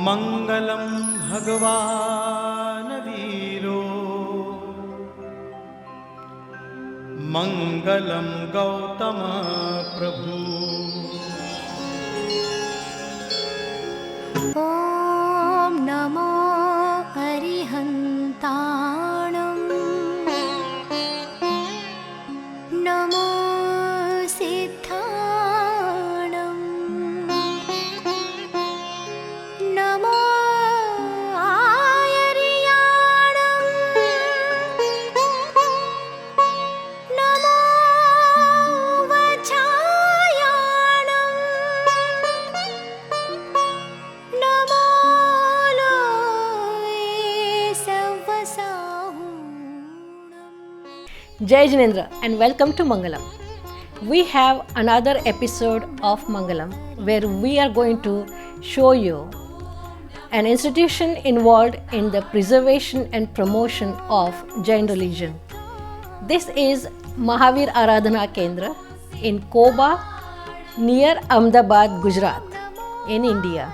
मङ्गलं भगवान् वीरो मङ्गलं गौतम प्रभु। ॐ नमो अरिहन्ताणं नमो सिद्धाणं नमो आयर्याणं नमो वचायाणं नमो लोये सवसाहूणम्। Jai Jinendra and welcome to Mangalam. We have another episode of Mangalam where we are going to show you an institution involved in the preservation and promotion of Jain religion. This is Mahavir Aradhana Kendra in Koba near Ahmedabad, Gujarat in India.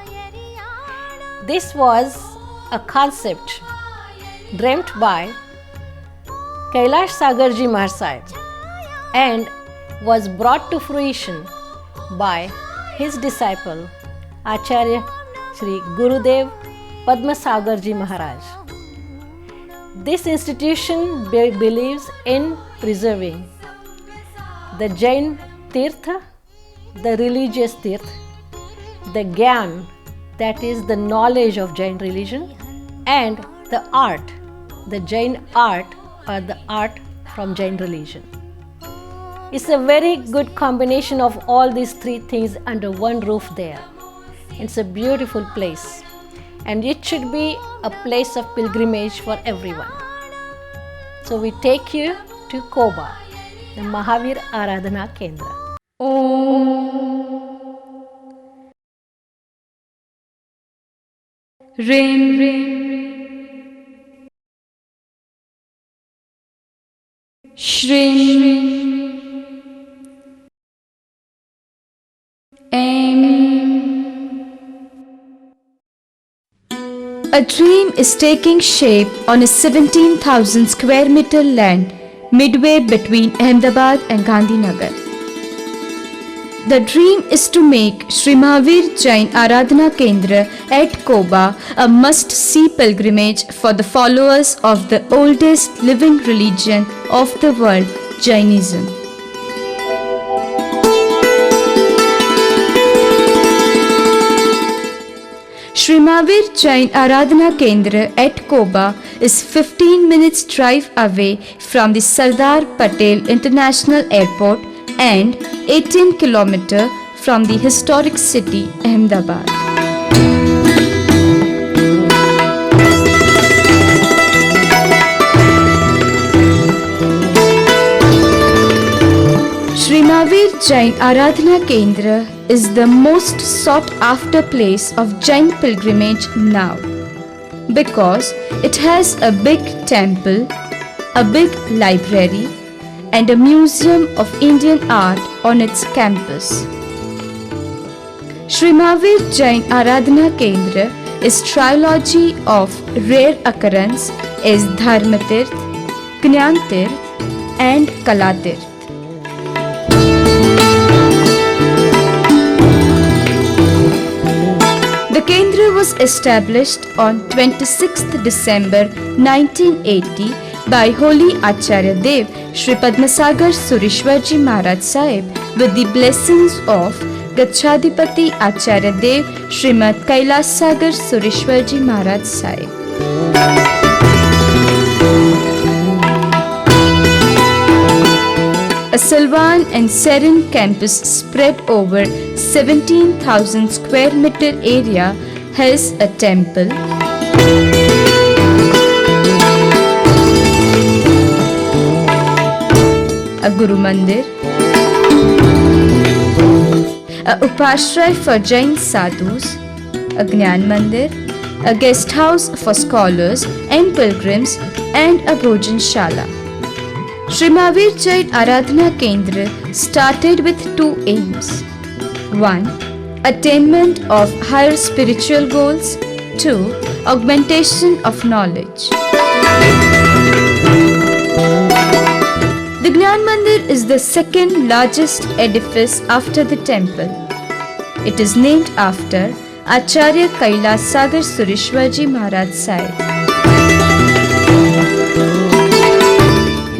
This was a concept dreamt by Kailash Sagarji Maharaj and was brought to fruition by his disciple Acharya Sri Gurudev Padmasagarji Maharaj. This institution believes in preserving the Jain Tirtha, the religious Tirtha, the Gyan, that is the knowledge of Jain religion, and the art, the Jain art or the art from Jain religion. It's a very good combination of all these three things under one roof there. It's a beautiful place and it should be a place of pilgrimage for everyone. So we take you to Koba, the Mahavir Aradhana Kendra. Rim, rim, shrim, aim. A dream is taking shape on a 17,000 square meter land midway between Ahmedabad and Gandhinagar. The dream is to make Sri Mahavir Jain Aradhana Kendra at Koba a must-see pilgrimage for the followers of the oldest living religion of the world, Jainism. Sri Mahavir Jain Aradhana Kendra at Koba is 15 minutes drive away from the Sardar Patel International Airport and 18 km from the historic city Ahmedabad. Sri Mahavir Jain Aradhana Kendra is the most sought after place of Jain pilgrimage now because it has a big temple, a big library, and a museum of Indian art on its campus. Sri Mahavir Jain Aradhana Kendra is trilogy of rare occurrence is Dharmatirth, Jnantirth and Kalatirth. The Kendra was established on 26th December 1980 by Holy Acharya Dev Shri Padmasagar Sureshwarji Maharaj Sahib with the blessings of Gachadipati Acharya Dev Srimad Kailash Sagar Sureshwarji Maharaj Sahib. A sylvan and serene campus spread over 17,000 square meter area has a temple, a Guru Mandir, a Upashray for Jain Sadhus, a Gnan Mandir, a guest house for scholars and pilgrims, and a Bhojan Shala. Sri Mahavir Jain Aradhana Kendra started with two aims. 1. Attainment of higher spiritual goals, 2. Augmentation of knowledge. The Gyan Mandir is the second largest edifice after the temple. It is named after Acharya Kailas Sagar Sureshwarji Maharaj Sahib.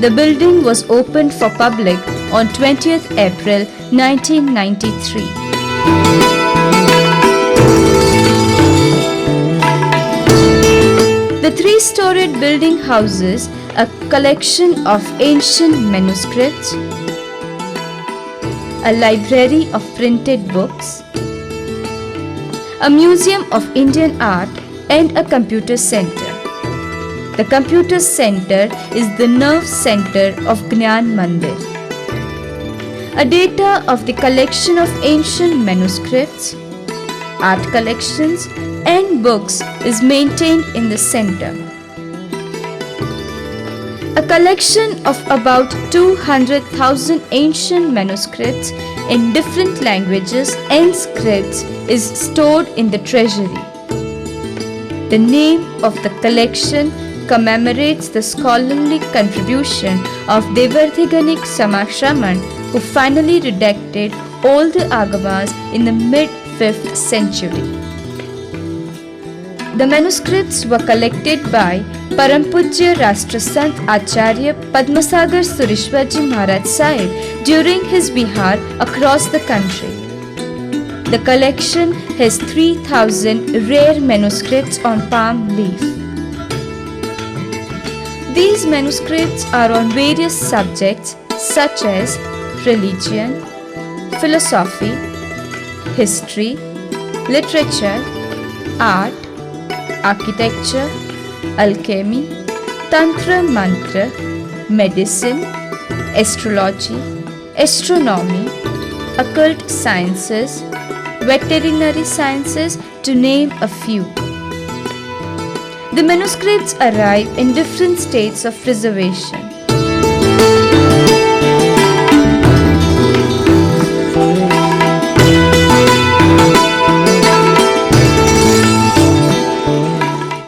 The building was opened for public on 20th April 1993. The three-storied building houses a collection of ancient manuscripts, a library of printed books, a museum of Indian art, and a computer center. The computer center is the nerve center of Gyan Mandir. A data of the collection of ancient manuscripts, art collections, and books is maintained in the center. A collection of about 200,000 ancient manuscripts in different languages and scripts is stored in the treasury. The name of the collection commemorates the scholarly contribution of Devardhiganik Samashraman, who finally redacted all the Agamas in the mid-5th century. The manuscripts were collected by Parampujya Rashtrasant Acharya Padmasagar Sureshwarji Maharaj Sahib during his vihar across the country. The collection has 3,000 rare manuscripts on palm leaf. These manuscripts are on various subjects such as religion, philosophy, history, literature, art, architecture, alchemy, tantra mantra, medicine, astrology, astronomy, occult sciences, veterinary sciences, to name a few. The manuscripts arrive in different states of preservation.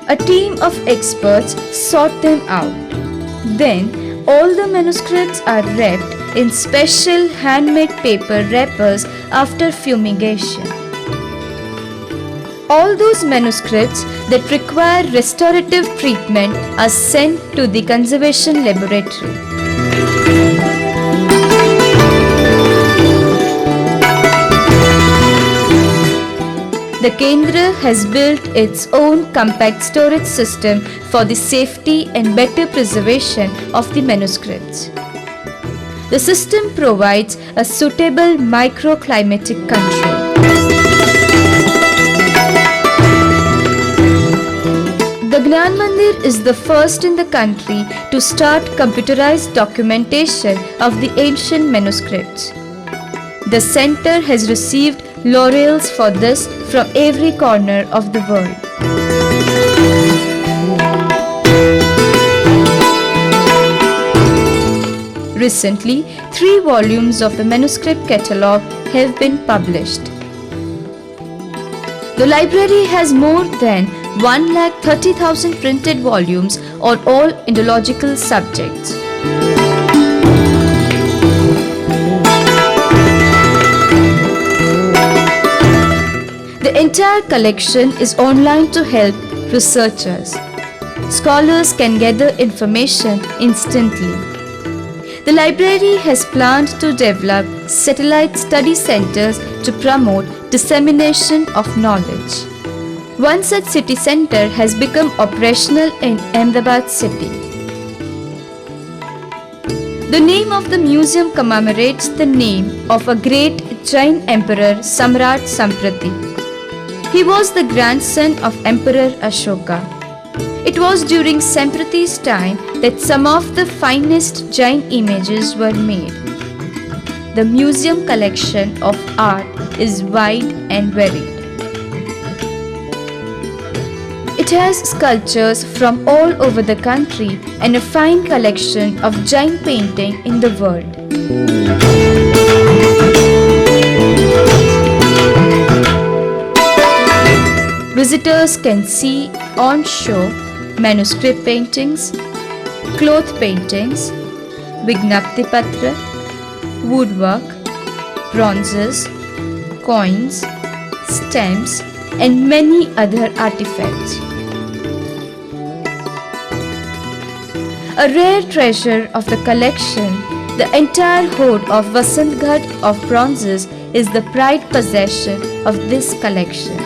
A team of experts sort them out. Then, all the manuscripts are wrapped in special handmade paper wrappers after fumigation. All those manuscripts that require restorative treatment are sent to the conservation laboratory. The Kendra has built its own compact storage system for the safety and better preservation of the manuscripts. The system provides a suitable microclimatic control. The Gyan Mandir is the first in the country to start computerized documentation of the ancient manuscripts. The center has received laurels for this from every corner of the world. Recently, 3 volumes of the manuscript catalogue have been published. The library has more than 1,30,000 printed volumes on all Indological subjects. The entire collection is online to help researchers. Scholars can gather information instantly. The library has planned to develop satellite study centers to promote dissemination of knowledge. One such city center has become operational in Ahmedabad city. The name of the museum commemorates the name of a great Jain emperor, Samrat Samprati. He was the grandson of Emperor Ashoka. It was during Samprati's time that some of the finest Jain images were made. The museum collection of art is wide and varied. It has sculptures from all over the country and a fine collection of Jain painting in the world. Visitors can see on show manuscript paintings, cloth paintings, Vignapti Patra, woodwork, bronzes, coins, stamps, and many other artifacts. A rare treasure of the collection, the entire hoard of Vasantghat of bronzes is the pride possession of this collection.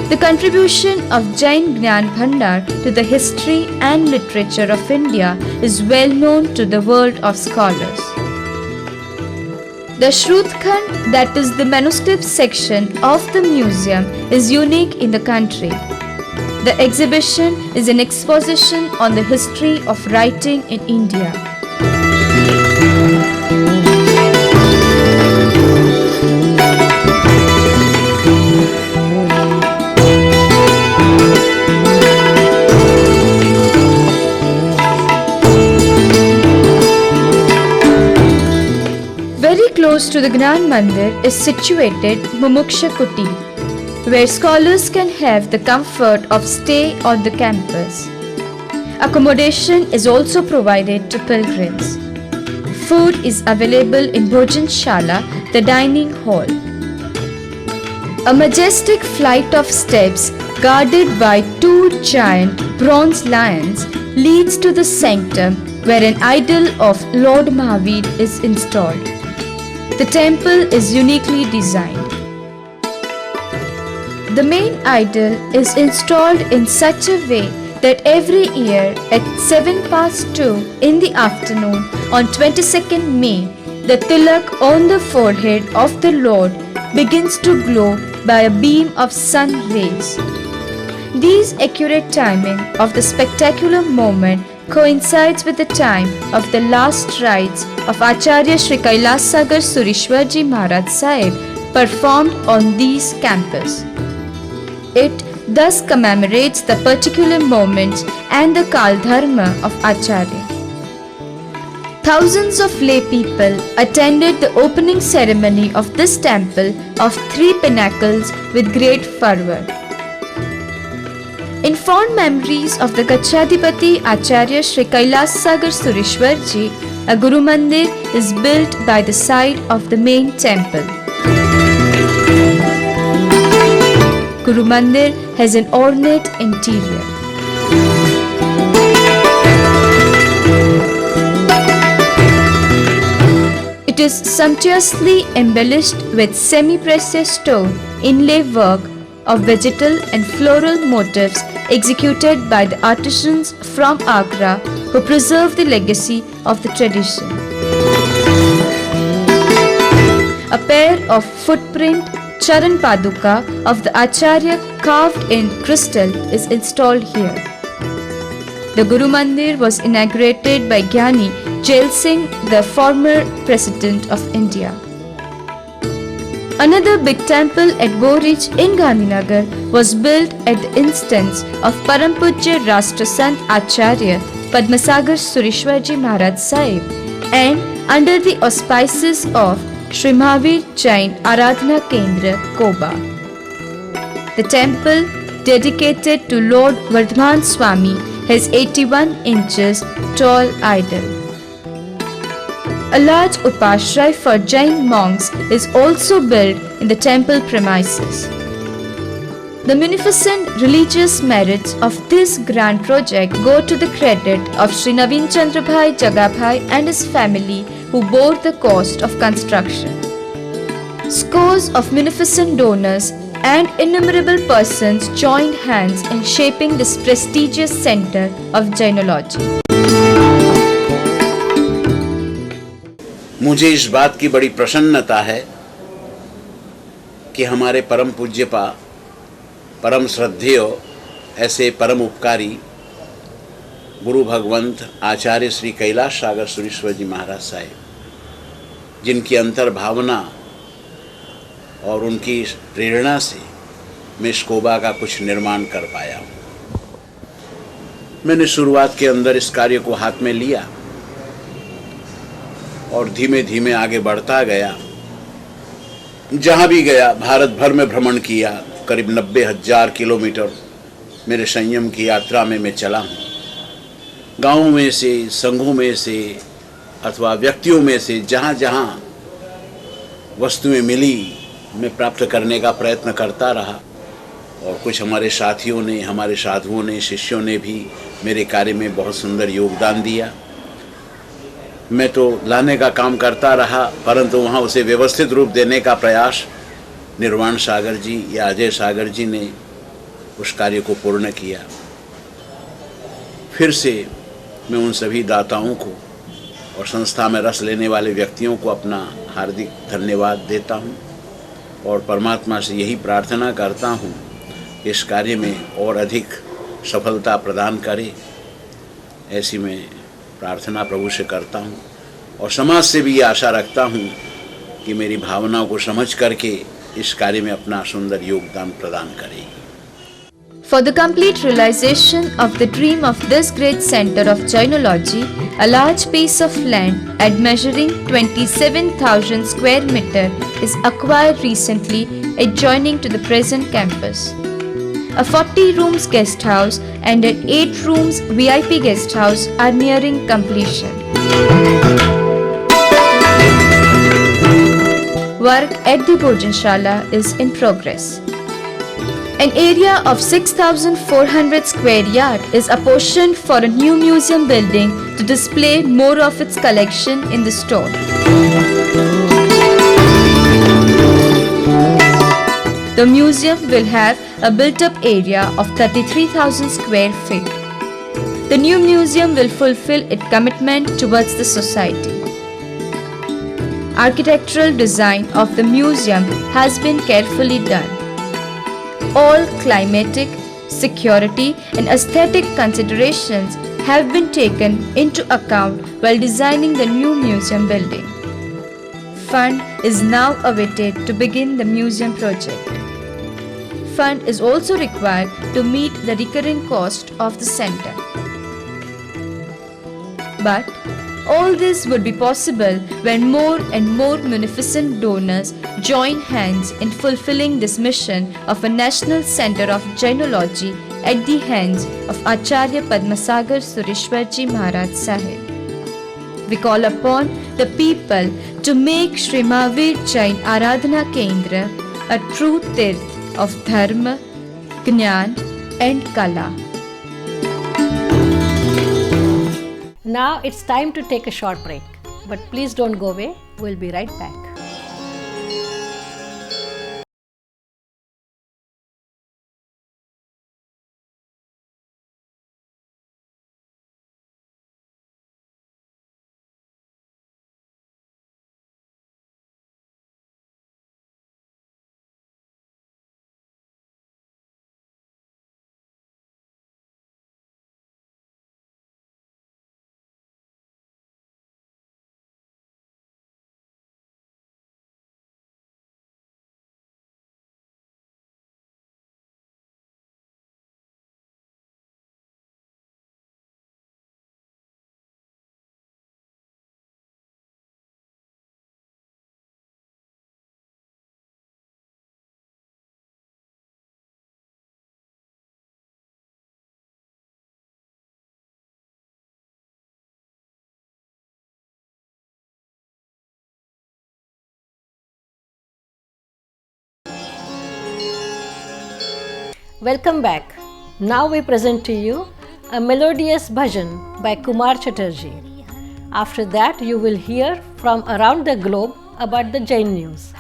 The contribution of Jain Gnan Bhandar to the history and literature of India is well known to the world of scholars. The Shrutkhand, that is the manuscript section of the museum, is unique in the country. The exhibition is an exposition on the history of writing in India. Very close to the Gnan Mandir is situated Mumuksha Kuti, where scholars can have the comfort of stay on the campus. Accommodation is also provided to pilgrims. Food is available in Bhojan Shala, the dining hall. A majestic flight of steps guarded by two giant bronze lions leads to the sanctum where an idol of Lord Mahavir is installed. The temple is uniquely designed. The main idol is installed in such a way that every year at 2:07 in the afternoon on 22nd May, the tilak on the forehead of the Lord begins to glow by a beam of sun rays. These accurate timing of the spectacular moment coincides with the time of the last rites of Acharya Sri Kailasagar Surishwarji Maharaj Sahib performed on these campus. It thus commemorates the particular moments and the Kaldharma of Acharya. Thousands of lay people attended the opening ceremony of this temple of 3 pinnacles with great fervor. In fond memories of the Gachadipati Acharya Sri Kailasagar Surishwarji, a Guru Mandir is built by the side of the main temple. Guru Mandir has an ornate interior. It is sumptuously embellished with semi-precious stone inlay work of vegetal and floral motifs executed by the artisans from Agra who preserve the legacy of the tradition. A pair of footprint Charan Paduka of the Acharya carved in crystal is installed here. The Guru Mandir was inaugurated by Gyani Jail Singh, the former President of India. Another big temple at Borij in Gandhinagar was built at the instance of Param Pujya Rashtra Sant Acharya Padmasagar Surishwarji Maharaj Sahib and under the auspices of Sri Mahavir Jain Aradhana Kendra, Koba. The temple, dedicated to Lord Vardhaman Swami, has 81 inches tall idol. A large upashray for Jain monks is also built in the temple premises. The munificent religious merits of this grand project go to the credit of Sri Naveen Chandrabhai Jagabhai and his family who bore the cost of construction. Scores of munificent donors and innumerable persons joined hands in shaping this prestigious center of Jainology. मुझे इस बात की बड़ी प्रसन्नता है कि हमारे परम पूज्यपा, परम श्रद्धेय, ऐसे परम उपकारी गुरु भगवंत आचार्य श्री कैलाश सागर सुरेश्वर जी महाराज साहेब, जिनकी अंतर भावना और उनकी प्रेरणा से मैं इस कोबा का कुछ निर्माण कर पाया हूँ। मैंने शुरुआत के अंदर इस कार्य को हाथ में लिया और धीमे धीमे आगे बढ़ता गया जहाँ भी गया, भारत भर में भ्रमण किया, करीब 90,000 किलोमीटर मेरे संयम की यात्रा में मैं चला हूँ। गाँवों में से, संघों में से अथवा व्यक्तियों में से जहाँ जहाँ वस्तुएं मिली, मैं प्राप्त करने का प्रयत्न करता रहा। और कुछ हमारे साथियों ने, हमारे साधुओं ने, शिष्यों ने भी मेरे कार्य में बहुत सुंदर योगदान दिया। मैं तो लाने का काम करता रहा, परंतु वहाँ उसे व्यवस्थित रूप देने का प्रयास निर्वाण सागर जी या अजय सागर जी ने उस कार्य को पूर्ण किया। फिर से मैं उन सभी दाताओं को और संस्था में रस लेने वाले व्यक्तियों को अपना हार्दिक धन्यवाद देता हूँ और परमात्मा से यही प्रार्थना करता हूँ कि इस कार्य में और अधिक सफलता प्रदान करे। ऐसी मैं प्रार्थना प्रभु से करता हूँ और समाज से भी ये आशा रखता हूँ कि मेरी भावनाओं को समझ करके इस कार्य में अपना सुंदर योगदान प्रदान करेगी। For the complete realization of the dream of this great center of Jainology, a large piece of land at measuring 27,000 square meter is acquired recently adjoining to the present campus. A 40 rooms guest house and an 8 rooms VIP guest house are nearing completion. Work at the Bhojanshala is in progress. An area of 6,400 square yard is apportioned for a new museum building to display more of its collection in the store. The museum will have a built-up area of 33,000 square feet. The new museum will fulfill its commitment towards the society. Architectural design of the museum has been carefully done. All climatic, security and aesthetic considerations have been taken into account while designing the new museum building. Fund is now awaited to begin the museum project. Fund is also required to meet the recurring cost of the center. But all this would be possible when more and more munificent donors join hands in fulfilling this mission of a national center of Jainology at the hands of Acharya Padmasagar Sureshwarji Maharaj Sahib. We call upon the people to make Shri Mahavir Jain Aradhana Kendra a true tirth of Dharma, Jnana and Kala. Now it's time to take a short break, but please don't go away, we'll be right back. Welcome back. Now we present to you a melodious bhajan by Kumar Chatterjee. After that, you will hear from around the globe about the Jain news.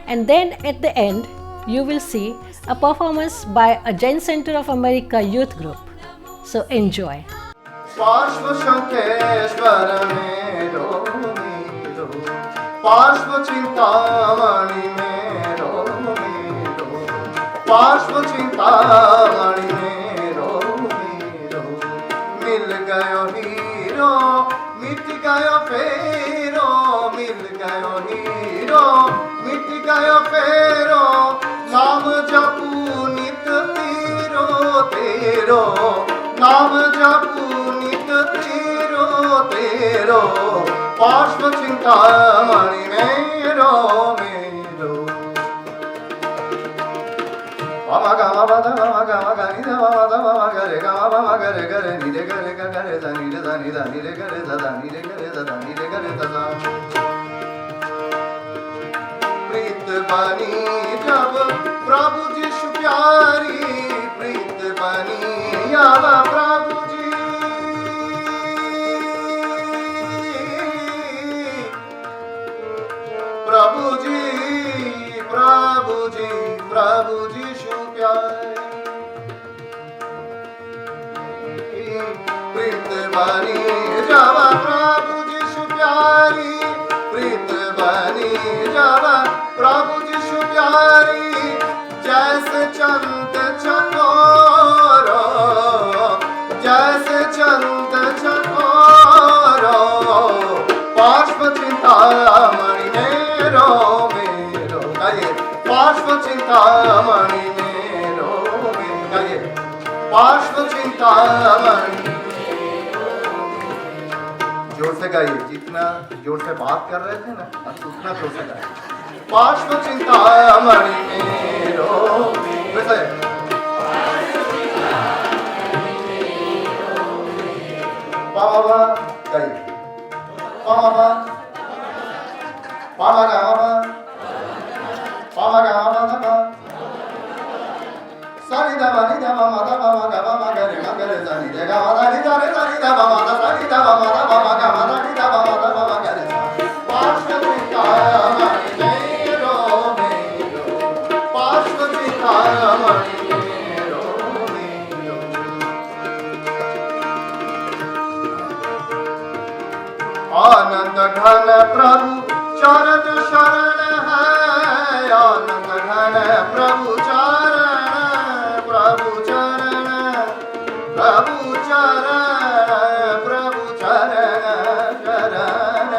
And then at the end, you will see a performance by a Jain Center of America youth group. So enjoy. पार्श्व चिंतामणि मेरो मिल गयो hero मिट गयो फेरो मिल गयो hero मिट गयो फेरो नाम जपू नित तेरो तेरो नाम जपू नित तेरो तेरो पार्श्व चिंतामणि मेरो मेरो Mama ga ma ba da ma ga ni da ma da ma ga re ga re ni re ga re da ni re ga re da ni re ga re da da ni re ga re da da. प्रीत बनी जब प्रभु जी प्यारी प्रीत बनी अब प्रभु जी प्रभु जी प्रभु जी प्रभु जी प्रीत बनी जब प्रभु जी प्यारी प्रीत बनी जब प्रभु जी प्यारी जैसे चंद चकोरो जैसे चंद चकोरो पार्श्व चिंतामणि मेरो मेरो गाइए पार्श्व चिंतामणि मेरो मेरो गाइए पार्श्व चिंतामणि जोर से गाइए जितना जोर से बात कर रहे थे ना उतना जोर से गाइए पार्श्व चिंतामणि मेरो वैसे बाबा गाइए बाबा बाबा गा बाबा गा बाबा सारी दा नी दा मा दा मा गा मा गा रे सा नी गा मा दा नी दा रे सा नी दा मा दा सा नी दा मा दा मा गा मा दा नी दा मा दा मा गा रे सा पार्श्व चिंतामणि मेरो मेरो पार्श्व चिंतामणि मेरो मेरो आनंद घन प्रभु चरण शरण है आनंद घन प्रभु चरण प्रभु चरण प्रभु चरण प्रभु चरण शरण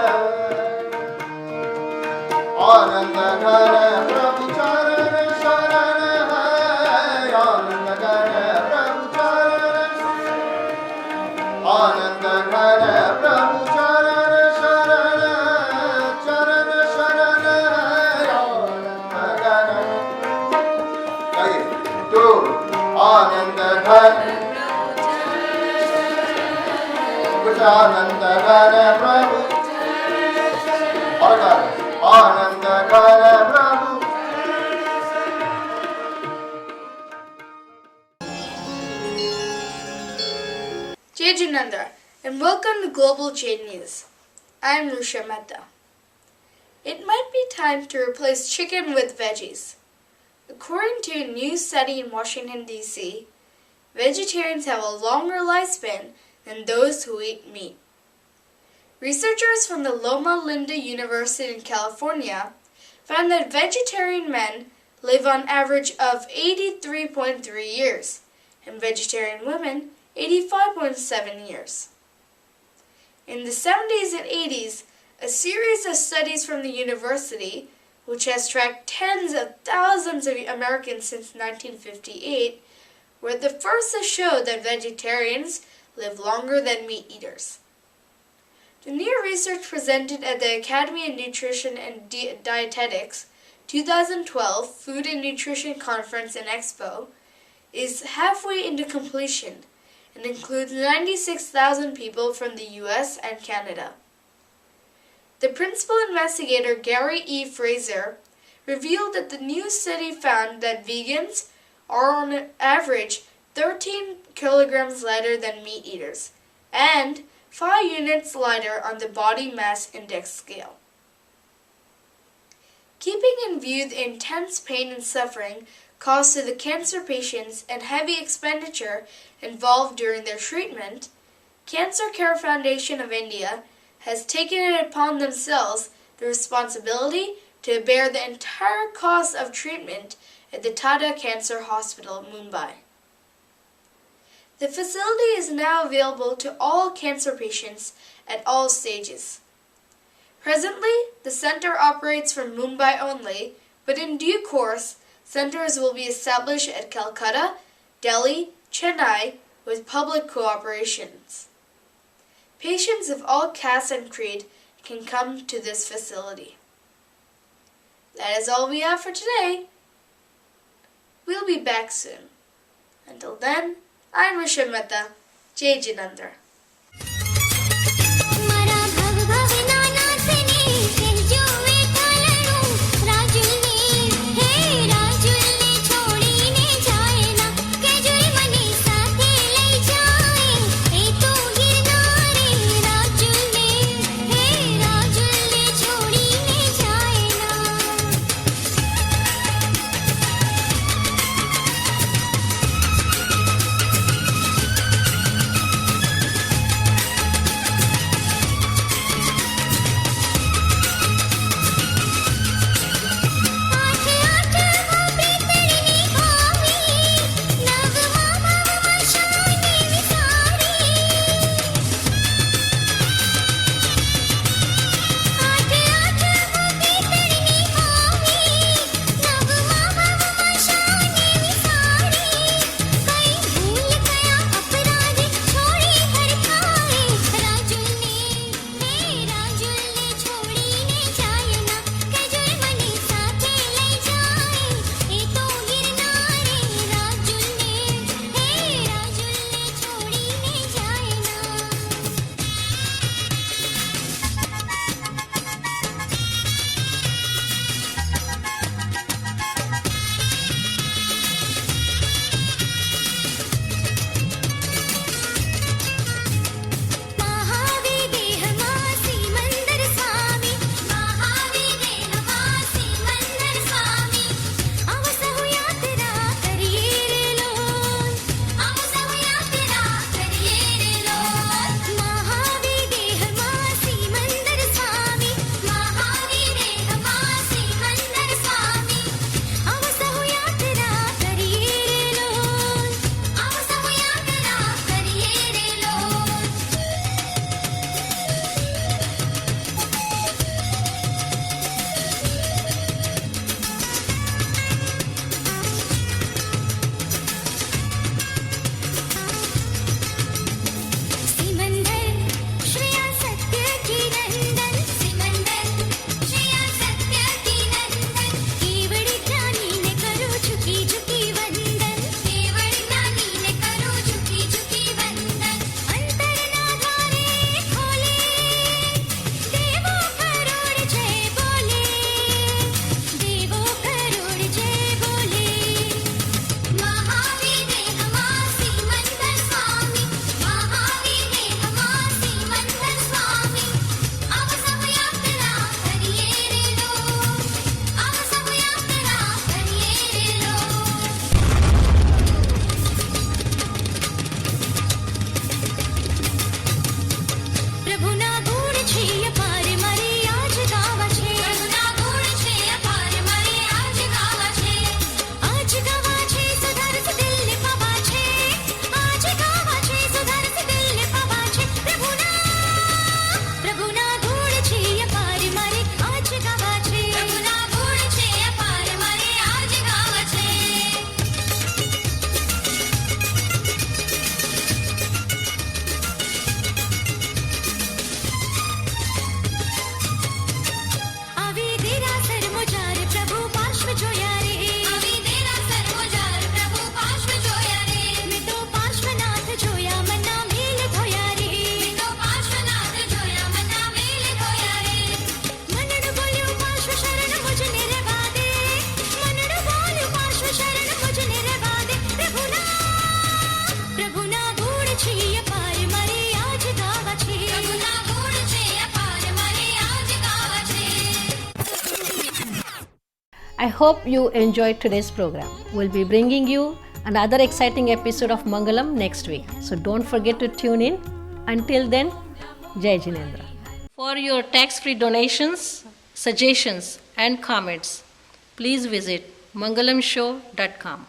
आनंद घन प्रभु चरण शरण है आनंद घन प्रभु चरण आनंद घन प्रभु चरण शरण चरण शरण है आनंद घन गाइए तो आनंद घन कुछ आनंद घन प्रभु और आनंद घन प्रभु Jai Jinendra, and welcome to Global Jade News. I am Rusha Mehta. It might be time to replace chicken with veggies. According to a new study in Washington, D.C., vegetarians have a longer lifespan than those who eat meat. Researchers from the Loma Linda University in California found that vegetarian men live on average of 83.3 years, and vegetarian women 85.7 years. In the 70s and 80s, a series of studies from the university, which has tracked tens of thousands of Americans since 1958, were the first to show that vegetarians live longer than meat eaters. The new research presented at the Academy of Nutrition and Dietetics 2012 Food and Nutrition Conference and Expo is halfway into completion and includes 96,000 people from the US and Canada. The principal investigator, Gary E. Fraser, revealed that the new study found that vegans are on average 13 kilograms lighter than meat eaters and 5 units lighter on the body mass index scale. Keeping in view the intense pain and suffering caused to the cancer patients and heavy expenditure involved during their treatment, Cancer Care Foundation of India has taken it upon themselves the responsibility to bear the entire cost of treatment at the Tata Cancer Hospital, Mumbai. The facility is now available to all cancer patients at all stages. Presently, the center operates from Mumbai only, but in due course, centers will be established at Calcutta, Delhi, Chennai, with public cooperations. Patients of all castes and creed can come to this facility. That is all we have for today. We'll be back soon. Until then, I'm Rishabh Mehta. Jai Jinendra. I hope you enjoyed today's program. We'll be bringing you another exciting episode of Mangalam next week. So don't forget to tune in. Until then, Jai Jinendra. For your tax-free donations, suggestions and comments, please visit mangalamshow.com.